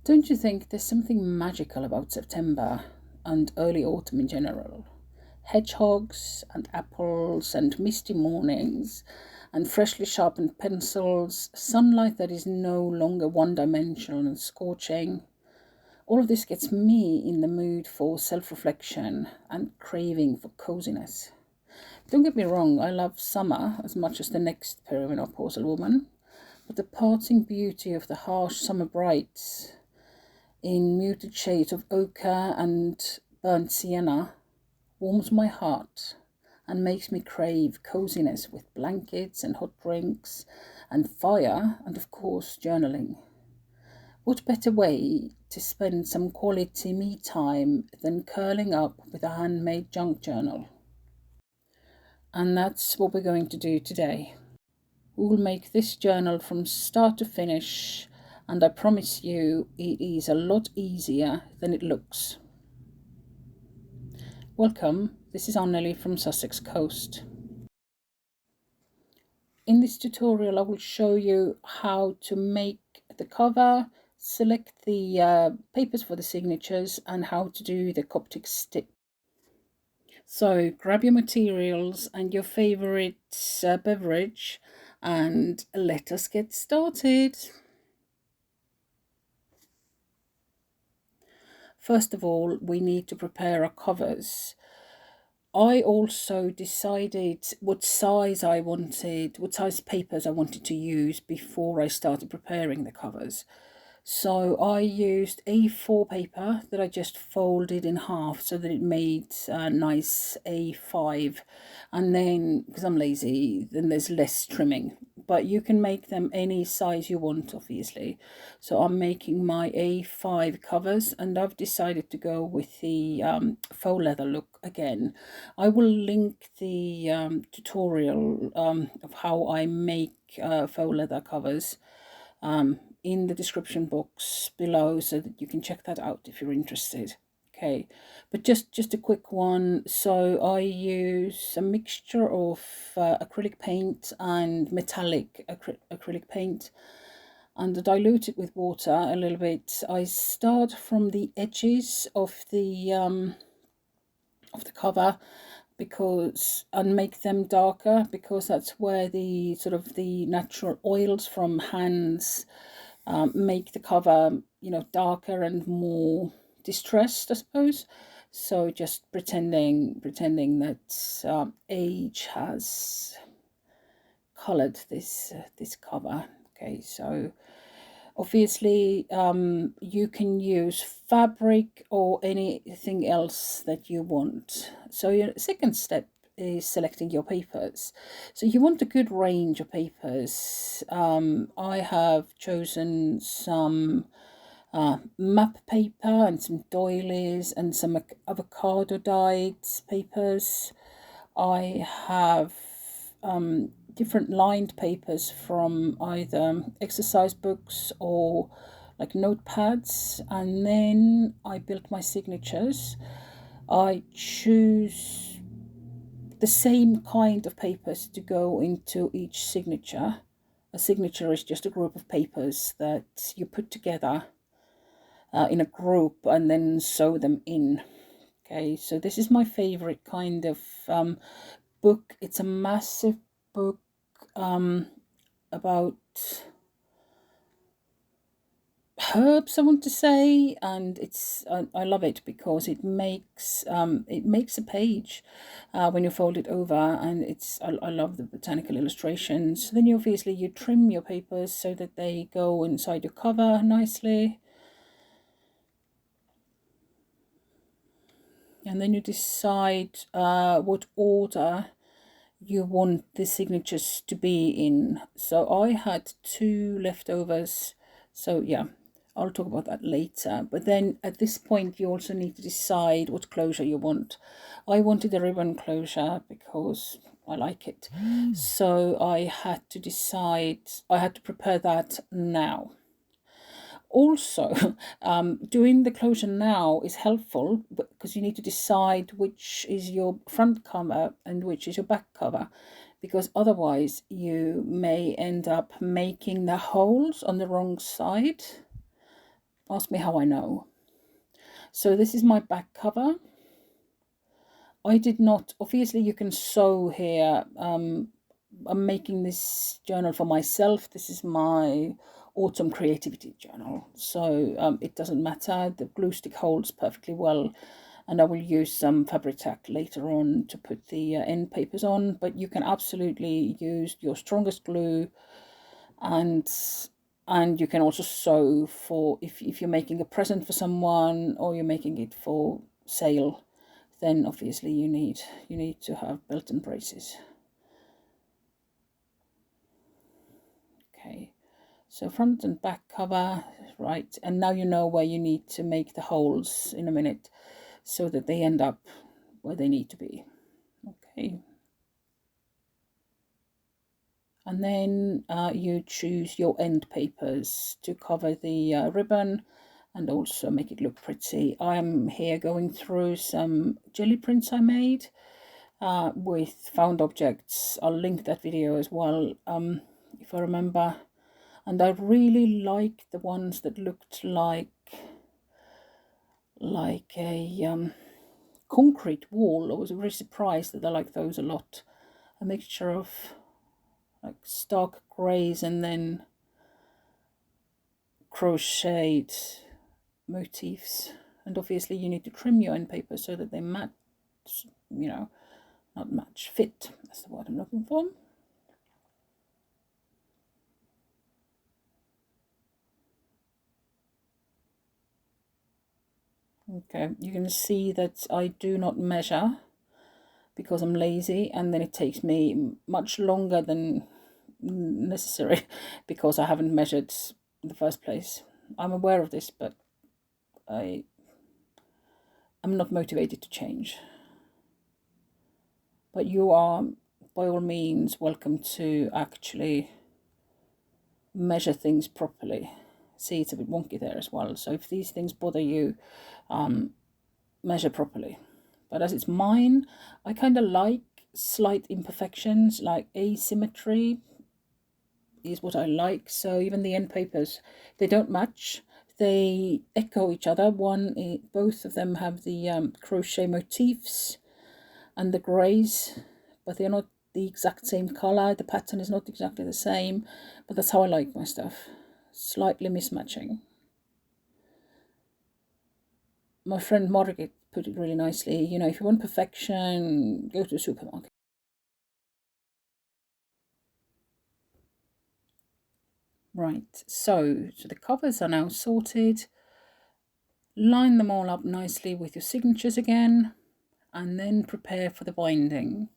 Don't you think there's something magical about September and early autumn in general? Hedgehogs and apples and misty mornings and freshly sharpened pencils, sunlight that is no longer one dimensional and scorching. All of this gets me in the mood for self reflection and craving for coziness. Don't get me wrong, I love summer as much as the next perimenopausal woman, but the parting beauty of the harsh summer brights in muted shades of ochre and burnt sienna warms my heart and makes me crave coziness with blankets and hot drinks and fire and, of course, journaling. What better way to spend some quality me time than curling up with a handmade junk journal? And that's what we're going to do today. We will make this journal from start to finish, and I promise you it is a lot easier than it looks. Welcome, this is Anneli from Sussex Coast. In this tutorial I will show you how to make the cover, select the papers for the signatures, and how to do the Coptic stick. So grab your materials and your favorite beverage and let us get started. First of all, we need to prepare our covers. I also decided what size papers I wanted to use before I started preparing the covers. So I used A4 paper that I just folded in half so that it made a nice A5. And then, because I'm lazy, then there's less trimming. But you can make them any size you want, obviously. So I'm making my A5 covers, and I've decided to go with the faux leather look again. I will link the tutorial of how I make faux leather covers in the description box below so that you can check that out if you're interested. Okay, but just a quick one. So I use a mixture of acrylic paint and metallic acrylic paint, and I dilute it with water a little bit. I start from the edges of the cover and make them darker, because that's where the sort of the natural oils from hands make the cover, darker and more distressed, I suppose. So just pretending that age has colored this cover. Okay, so obviously you can use fabric or anything else that you want. So your second step is selecting your papers. So you want a good range of papers. I have chosen some map paper and some doilies and some avocado dyed papers. I have different lined papers from either exercise books or like notepads, and then I built my signatures. I choose the same kind of papers to go into each signature. A signature is just a group of papers that you put together in a group and then sew them in. Okay, so this is my favorite kind of book. It's a massive book about herbs, I want to say, and I love it because it makes a page when you fold it over, and I love the botanical illustrations. Then you trim your papers so that they go inside your cover nicely, and then you decide what order you want the signatures to be in. So I had 2 leftovers, so yeah, I'll talk about that later. But then at this point you also need to decide what closure you want. I wanted a ribbon closure because I like it. So I had to prepare that now. Also, doing the closure now is helpful because you need to decide which is your front cover and which is your back cover, because otherwise you may end up making the holes on the wrong side. Ask me how I know. So this is my back cover. I did not, obviously you can sew here. I'm making this journal for myself. This is my autumn creativity journal. So it doesn't matter. The glue stick holds perfectly well. And I will use some fabric tack later on to put the end papers on. But you can absolutely use your strongest glue, and you can also sew for if you're making a present for someone or you're making it for sale, then obviously you need to have belt and braces. Okay, so front and back cover, right, and now you know where you need to make the holes in a minute so that they end up where they need to be. Okay, and then you choose your end papers to cover the ribbon and also make it look pretty. I'm here going through some Gelli prints I made with found objects. I'll link that video as well if I remember. And I really like the ones that looked like a concrete wall. I was very surprised that I like those a lot. A mixture of like stark greys and then crocheted motifs. And obviously you need to trim your end paper so that they match, not match, fit. That's the word I'm looking for. Okay, you can see that I do not measure because I'm lazy, and then it takes me much longer than necessary because I haven't measured in the first place. I'm aware of this, but I'm not motivated to change. But you are, by all means, welcome to actually measure things properly. See, it's a bit wonky there as well. So if these things bother you, measure properly. But as it's mine, I kind of like slight imperfections, like asymmetry is what I like. So even the end papers, they don't match. They echo each other. Both of them have the crochet motifs and the greys, but they're not the exact same color. The pattern is not exactly the same, but that's how I like my stuff. Slightly mismatching. My friend Margaret put it really nicely. If you want perfection, go to a supermarket. Right, so the covers are now sorted. Line them all up nicely with your signatures again, and then prepare for the binding.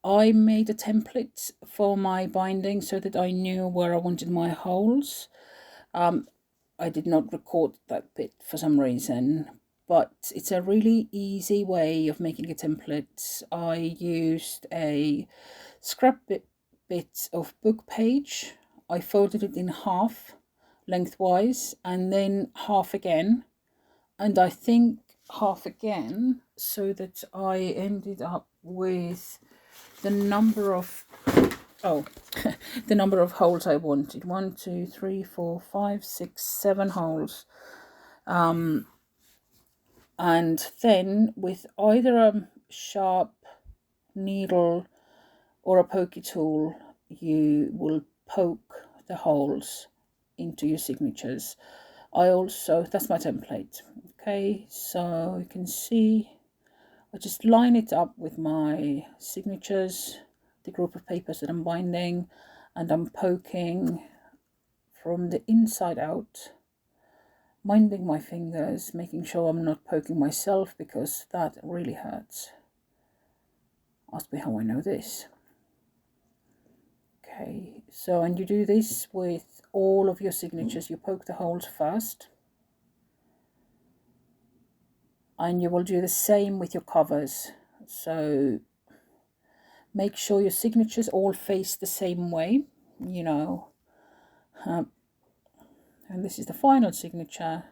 I made a template for my binding so that I knew where I wanted my holes. I did not record that bit for some reason, but it's a really easy way of making a template. I used a scrap bit of book page. I folded it in half lengthwise and then half again, and I think half again, so that I ended up with the number of the number of holes I wanted. 1, 2, 3, 4, 5, 6, 7 holes. And then with either a sharp needle or a pokey tool, you will poke the holes into your signatures. That's my template. Okay, so you can see I just line it up with my signatures, the group of papers that I'm binding, and I'm poking from the inside out, minding my fingers, making sure I'm not poking myself because that really hurts. Ask me how I know this. Okay, so and you do this with all of your signatures. You poke the holes first, and you will do the same with your covers. So make sure your signatures all face the same way, and this is the final signature.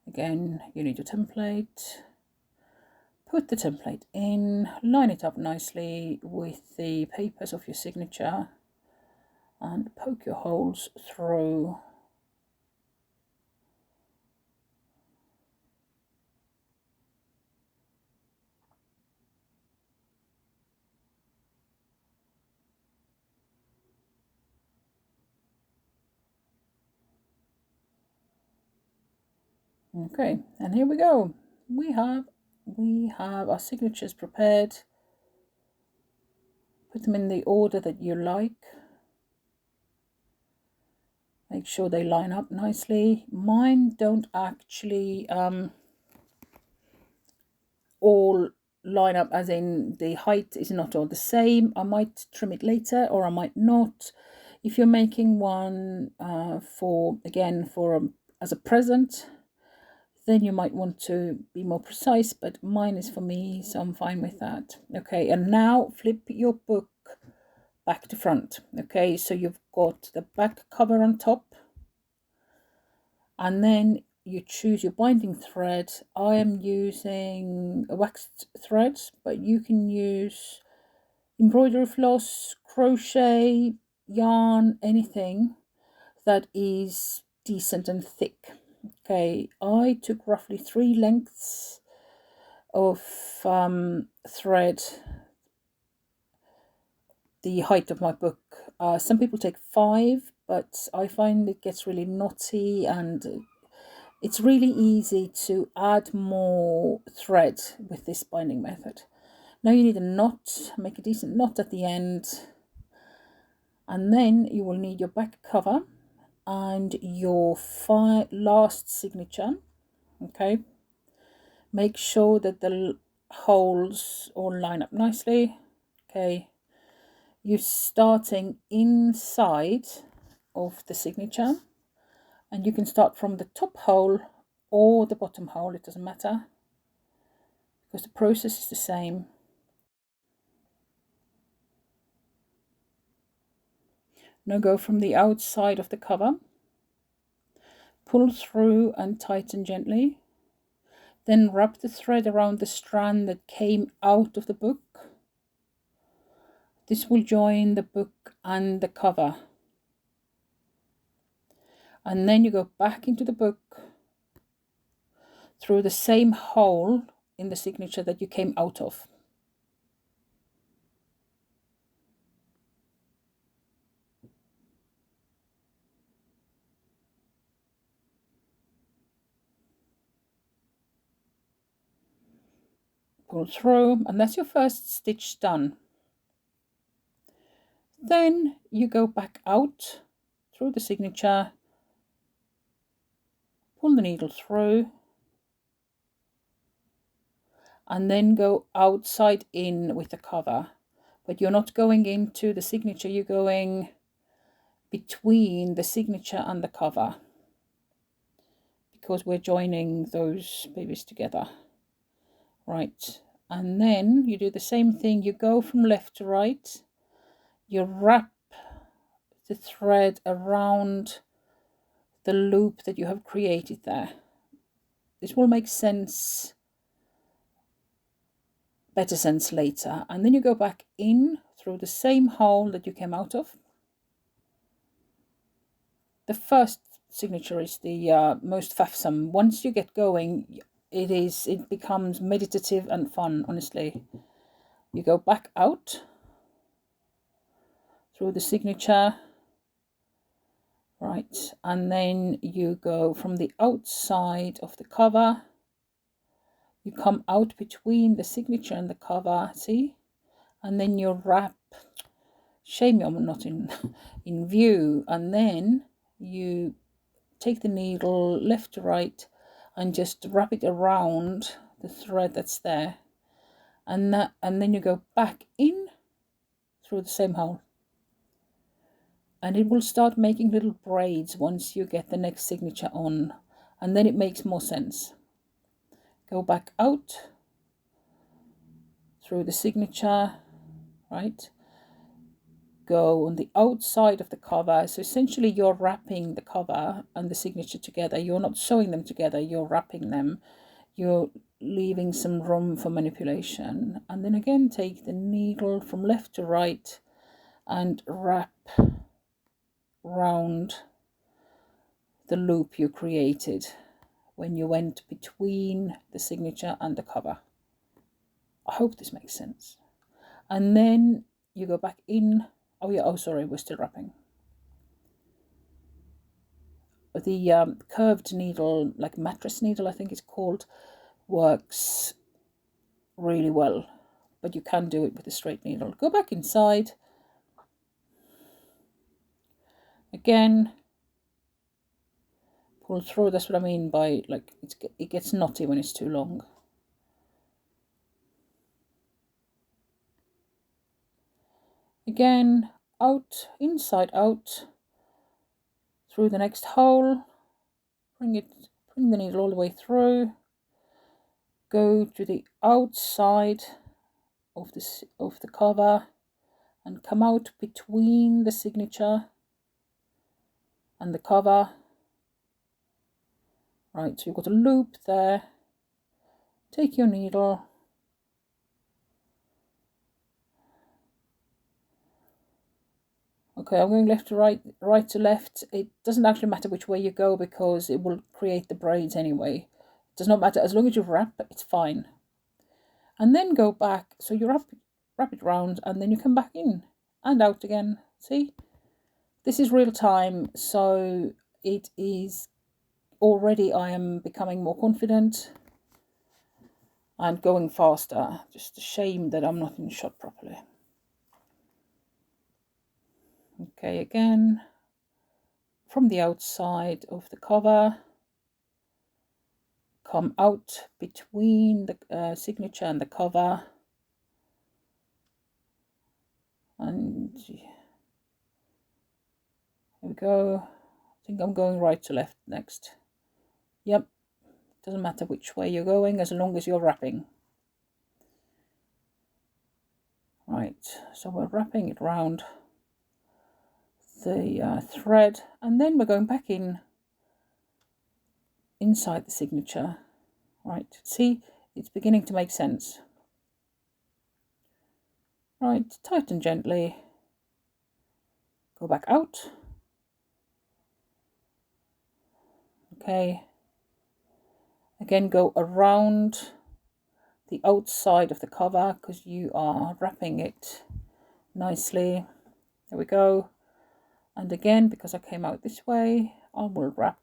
Again, you need your template. Put the template in, line it up nicely with the papers of your signature, and poke your holes through Okay, and here we go. We have our signatures prepared. Put them in the order that you like. Make sure they line up nicely. Mine don't actually all line up, as in the height is not all the same. I might trim it later or I might not. If you're making one as a present, then you might want to be more precise, but mine is for me, so I'm fine with that. Okay, and now flip your book back to front. Okay, so you've got the back cover on top, and then you choose your binding thread. I am using a waxed thread, but you can use embroidery floss, crochet, yarn, anything that is decent and thick. Okay, I took roughly 3 lengths of thread, the height of my book. Some people take 5, but I find it gets really knotty, and it's really easy to add more thread with this binding method. Now you need a knot, make a decent knot at the end, and then you will need your back cover and your last signature. Okay, make sure that the holes all line up nicely. Okay, you're starting inside of the signature, and you can start from the top hole or the bottom hole, it doesn't matter, because the process is the same. Now go from the outside of the cover, pull through and tighten gently, then wrap the thread around the strand that came out of the book. This will join the book and the cover. And then you go back into the book through the same hole in the signature that you came out of. Pull through, and that's your first stitch done. Then you go back out through the signature, pull the needle through, and then go outside in with the cover. But you're not going into the signature, you're going between the signature and the cover, because we're joining those babies together. Right, and then you do the same thing. You go from left to right, you wrap the thread around the loop that you have created there. This will make better sense later. And then you go back in through the same hole that you came out of. The first signature is the most faffsome. Once you get going, it becomes meditative and fun, honestly. You go back out through the signature, right, and then you go from the outside of the cover, you come out between the signature and the cover, see, and then you wrap. Shame I'm not in view. And then you take the needle left to right and just wrap it around the thread that's there, and then you go back in through the same hole, and it will start making little braids once you get the next signature on, and then it makes more sense. Go back out through the signature, right, go on the outside of the cover. So essentially you're wrapping the cover and the signature together. You're not sewing them together, you're wrapping them. You're leaving some room for manipulation. And then again, take the needle from left to right and wrap round the loop you created when you went between the signature and the cover. I hope this makes sense. And then you go back in. Oh yeah, oh sorry, we're still wrapping. the curved needle, like mattress needle I think it's called, works really well, but you can do it with a straight needle. Go back inside again, pull through. That's what I mean by, like, it gets knotty when it's too long. Again, out, inside out, through the next hole, bring the needle all the way through, go to the outside of the cover and come out between the signature and the cover. Right, so you've got a loop there. Take your needle, okay, I'm going left to right, right to left. It doesn't actually matter which way you go because it will create the braids anyway. It does not matter, as long as you wrap, it's fine. And then go back, so you wrap it round and then you come back in and out again. See, this is real time, so it is already, I am becoming more confident and going faster. Just a shame that I'm not in shot properly. Okay, again, from the outside of the cover, come out between the signature and the cover, and here we go. I think I'm going right to left next. Yep, doesn't matter which way you're going as long as you're wrapping. Right, so we're wrapping it round the thread, and then we're going back inside the signature. Right, see, it's beginning to make sense. Right, tighten gently, go back out. Okay, again go around the outside of the cover because you are wrapping it nicely. There we go. And again, because I came out this way, I will wrap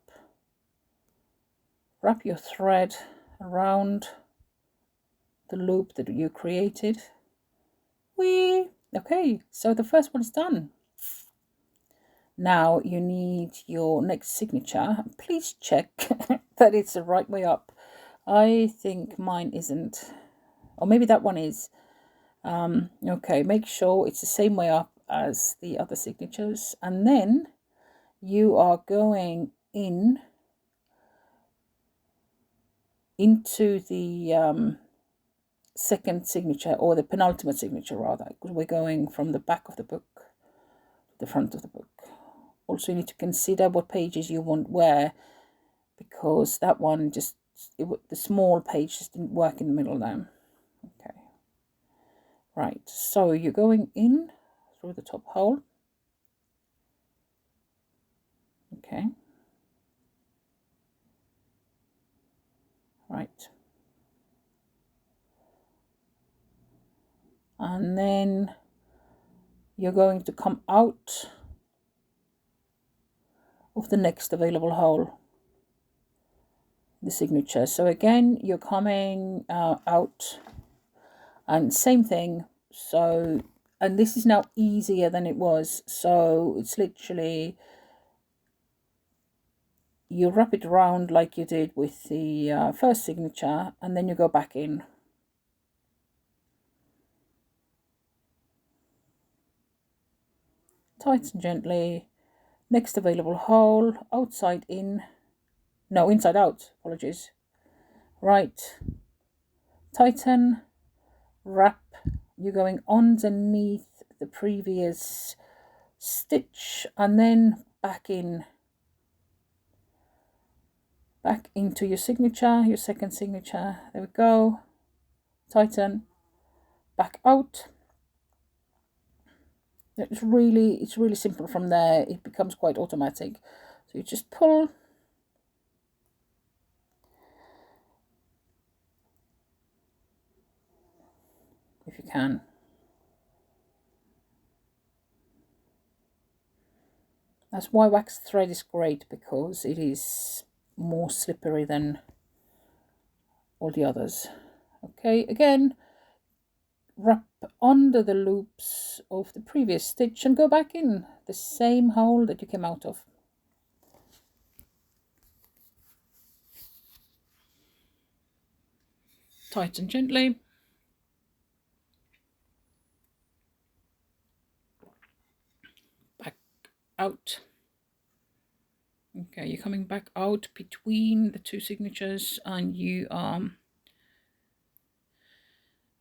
your thread around the loop that you created. Whee! Okay, so the first one is done. Now you need your next signature. Please check that it's the right way up. I think mine isn't, or maybe that one is. Okay, make sure it's the same way up as the other signatures, and then you are going into the second signature, or the penultimate signature rather, because we're going from the back of the book to the front of the book. Also, you need to consider what pages you want where, because that one just, the small page just didn't work in the middle there. Okay, right, so you're going in through the top hole. Okay, right, and then you're going to come out of the next available hole, the signature. So again, you're coming out, and same thing. So, and this is now easier than it was. So it's literally, you wrap it around like you did with the first signature, and then you go back in. Tighten gently. Next available hole, outside in. No, inside out, apologies. Right. Tighten, wrap. You're going underneath the previous stitch and then back into your signature, your second signature. There we go. Tighten, back out. It's really simple from there. It becomes quite automatic. So you just pull, if you can. That's why wax thread is great, because it is more slippery than all the others. Okay, again, wrap under the loops of the previous stitch and go back in the same hole that you came out of. Tighten gently. Back out. Okay, you're coming back out between the two signatures, and you are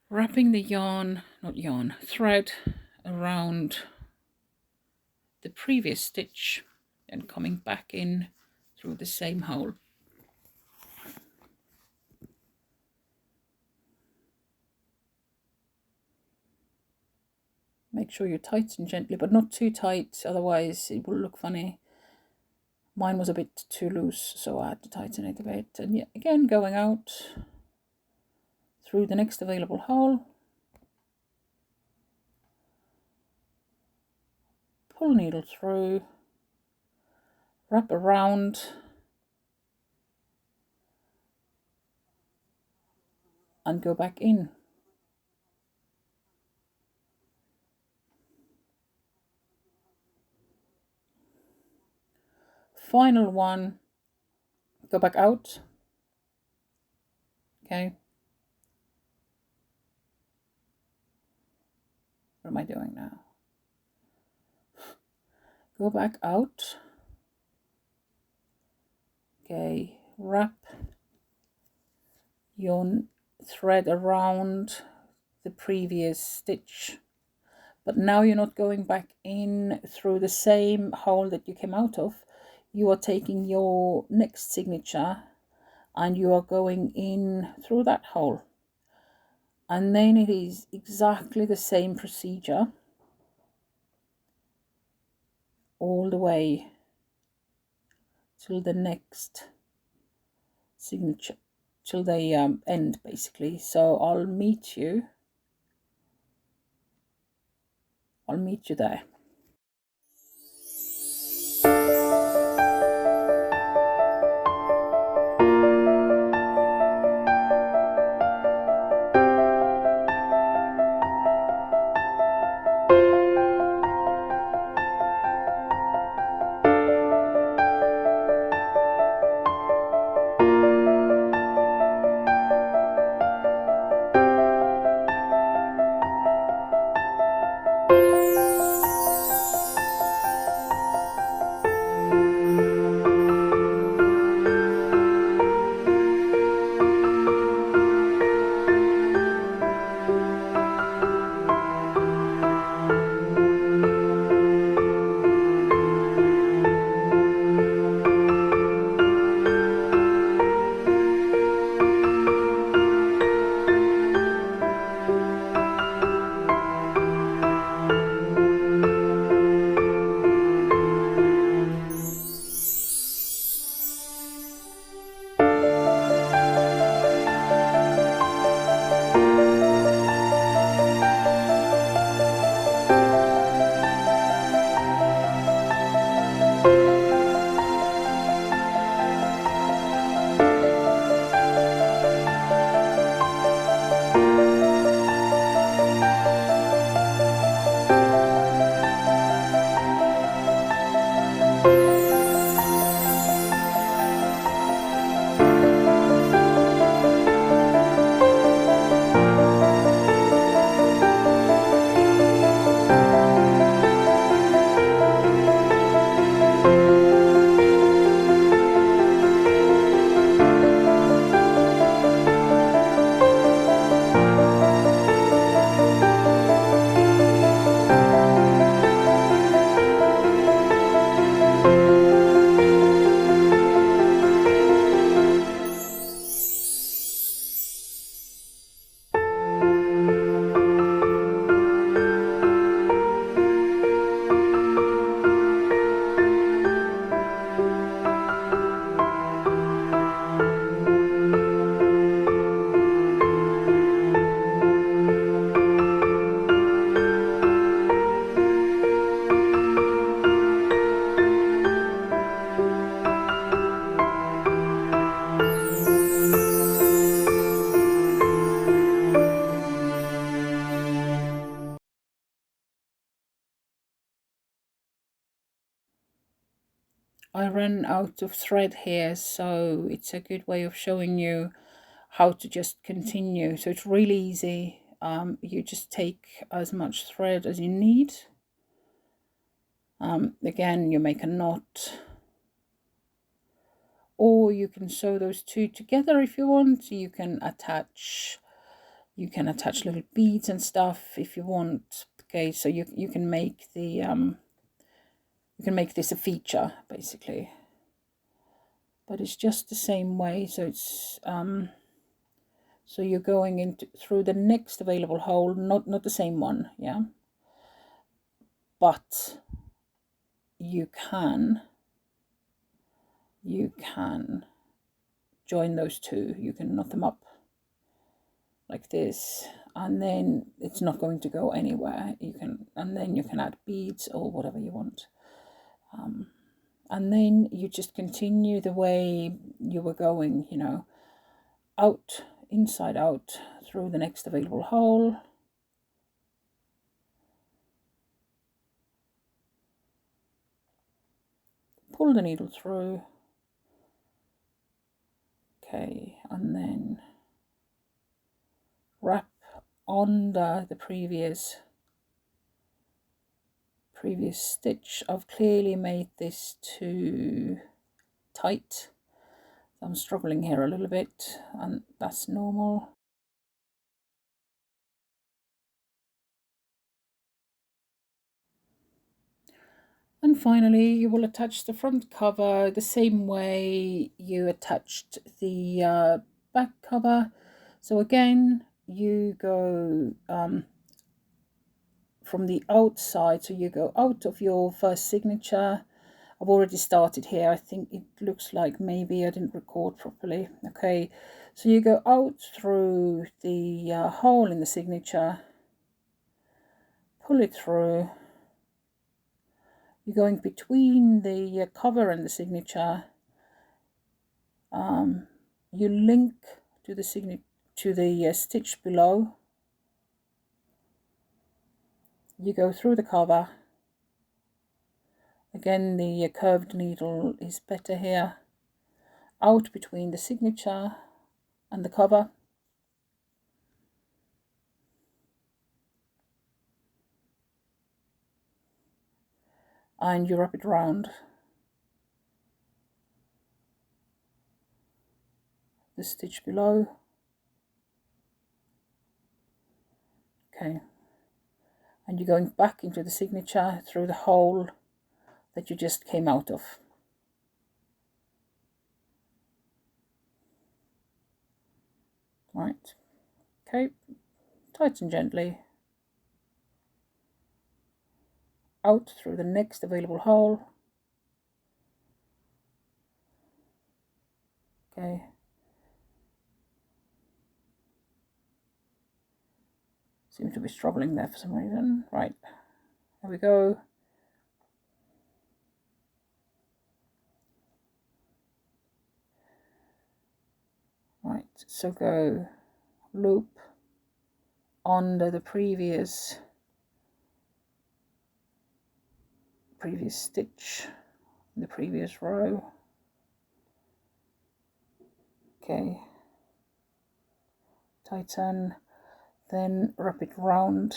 wrapping the thread around the previous stitch and coming back in through the same hole. Make sure you tighten gently, but not too tight, otherwise it will look funny. Mine was a bit too loose, so I had to tighten it a bit. And yeah, again, going out through the next available hole. Pull needle through, wrap around, and go back in. Final one, go back out. Okay. What am I doing now? Go back out. Okay, wrap your thread around the previous stitch, but now you're not going back in through the same hole that you came out of. You are taking your next signature and you are going in through that hole, and then it is exactly the same procedure all the way till the next signature, till the end basically. So I'll meet you there. I ran out of thread here, so it's a good way of showing you how to just continue. So it's really easy. You just take as much thread as you need. Again, you make a knot, or you can sew those two together if you want. You can attach little beads and stuff if you want. Okay, so you can make the you can make this a feature basically, but it's just the same way. So it's so you're going into through the next available hole, not the same one, yeah, but you can join those two. You can knot them up like this, and then it's not going to go anywhere. You can, and then you can add beads or whatever you want, and then you just continue the way you were going, you know, out, inside out, through the next available hole. Pull the needle through. Okay, and then wrap under the previous stitch. I've clearly made this too tight. I'm struggling here a little bit, and that's normal. And finally, you will attach the front cover the same way you attached the back cover. So again, you go from the outside, so you go out of your first signature. I've already started here. I think it looks like maybe I didn't record properly. Okay, so you go out through the hole in the signature, pull it through. You're going between the cover and the signature. You link to the stitch below. You go through the cover. Again, the curved needle is better here. Out between the signature and the cover. And you wrap it round the stitch below. Okay, and you're going back into the signature through the hole that you just came out of. Right, okay, tighten gently. Out through the next available hole. Okay. Seem to be struggling there for some reason. Right, there we go. Right, so go loop under the previous stitch in the previous row. Okay, tighten, then wrap it round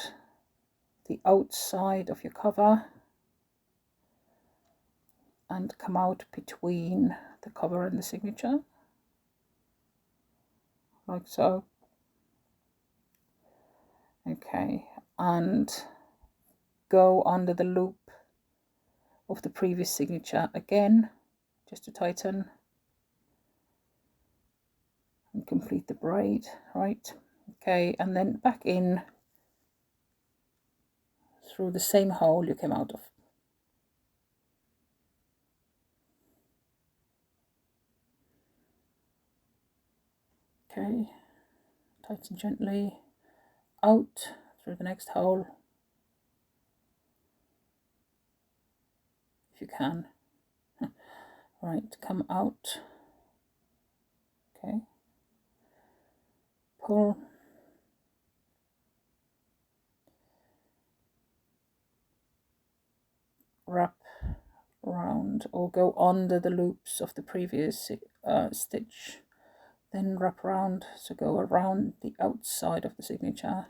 the outside of your cover and come out between the cover and the signature, like so. Okay, and go under the loop of the previous signature again, just to tighten and complete the braid. Right, okay, and then back in through the same hole you came out of. Okay, tighten gently, out through the next hole if you can. Right, come out. Okay, pull, wrap around, or go under the loops of the previous stitch, then wrap around. So go around the outside of the signature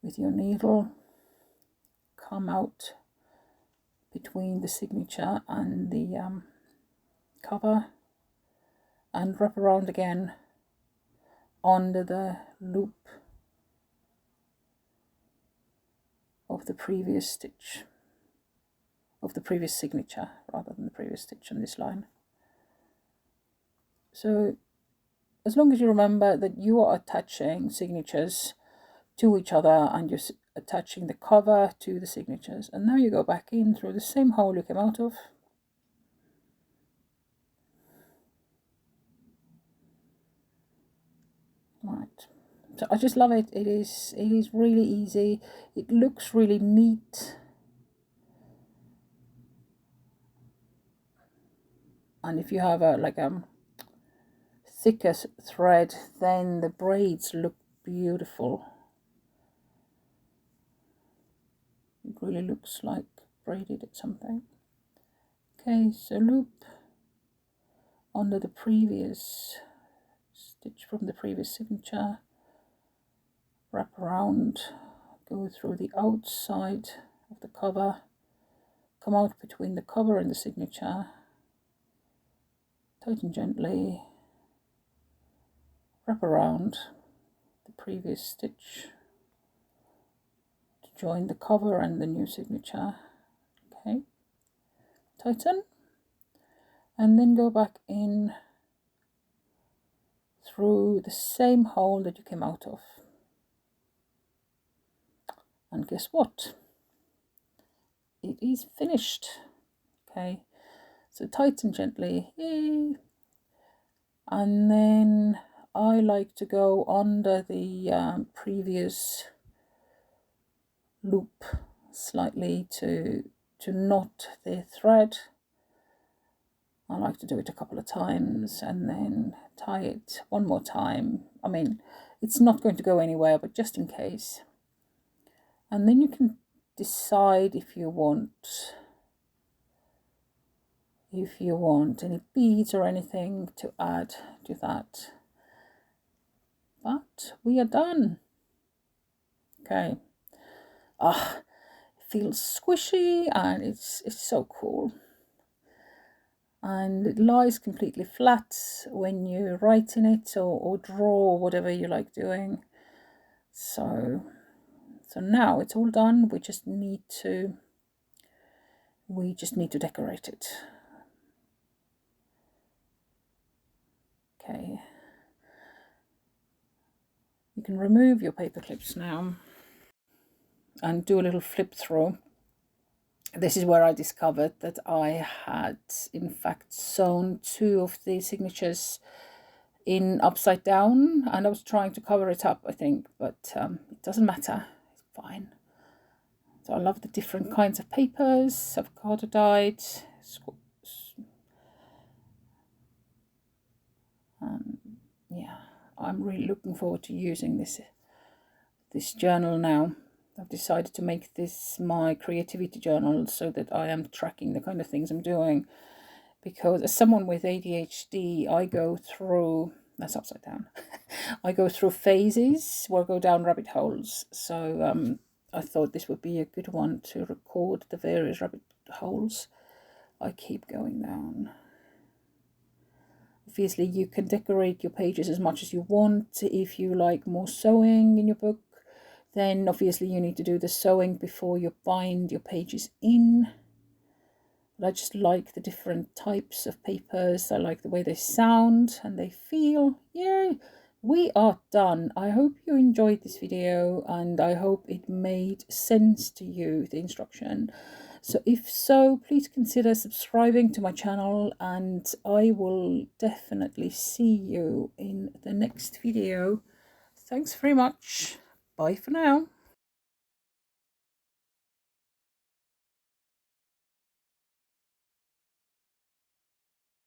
with your needle, come out between the signature and the cover, and wrap around again under the loop of the previous stitch, of the previous signature, rather than the previous stitch on this line. So as long as you remember that you are attaching signatures to each other and you're attaching the cover to the signatures, and now you go back in through the same hole you came out of. Right, so I just love it. It is really easy. It looks really neat, and if you have a thicker thread, then the braids look beautiful. It really looks like braided at something. Okay, so loop under the previous stitch from the previous signature, wrap around, go through the outside of the cover, come out between the cover and the signature, tighten gently, wrap around the previous stitch to join the cover and the new signature. Okay, tighten, and then go back in through the same hole that you came out of. And guess what? It is finished. Okay, so tighten gently, yay. And then I like to go under the previous loop slightly to knot the thread. I like to do it a couple of times and then tie it one more time. I mean, it's not going to go anywhere, but just in case. And then you can decide if you want any beads or anything to add to that. But we are done. Okay. It feels squishy and it's so cool. And it lies completely flat when you write in it or draw, whatever you like doing. So now it's all done. We just need to decorate it. Okay. You can remove your paper clips now and do a little flip through. This is where I discovered that I had in fact sewn 2 of the signatures in upside down, and I was trying to cover it up, I think, but it doesn't matter, it's fine. So I love the different kinds of papers, avocado dyed, yeah, I'm really looking forward to using this journal now. I've decided to make this my creativity journal so that I am tracking the kind of things I'm doing, because as someone with ADHD, I go through, that's upside down, I go through phases where I go down rabbit holes. So I thought this would be a good one to record the various rabbit holes I keep going down. Obviously, you can decorate your pages as much as you want. If you like more sewing in your book, then obviously you need to do the sewing before you bind your pages in. But I just like the different types of papers. I like the way they sound and they feel. Yay! We are done. I hope you enjoyed this video and I hope it made sense to you, the instruction. So if so, please consider subscribing to my channel and I will definitely see you in the next video. Thanks very much. Bye for now.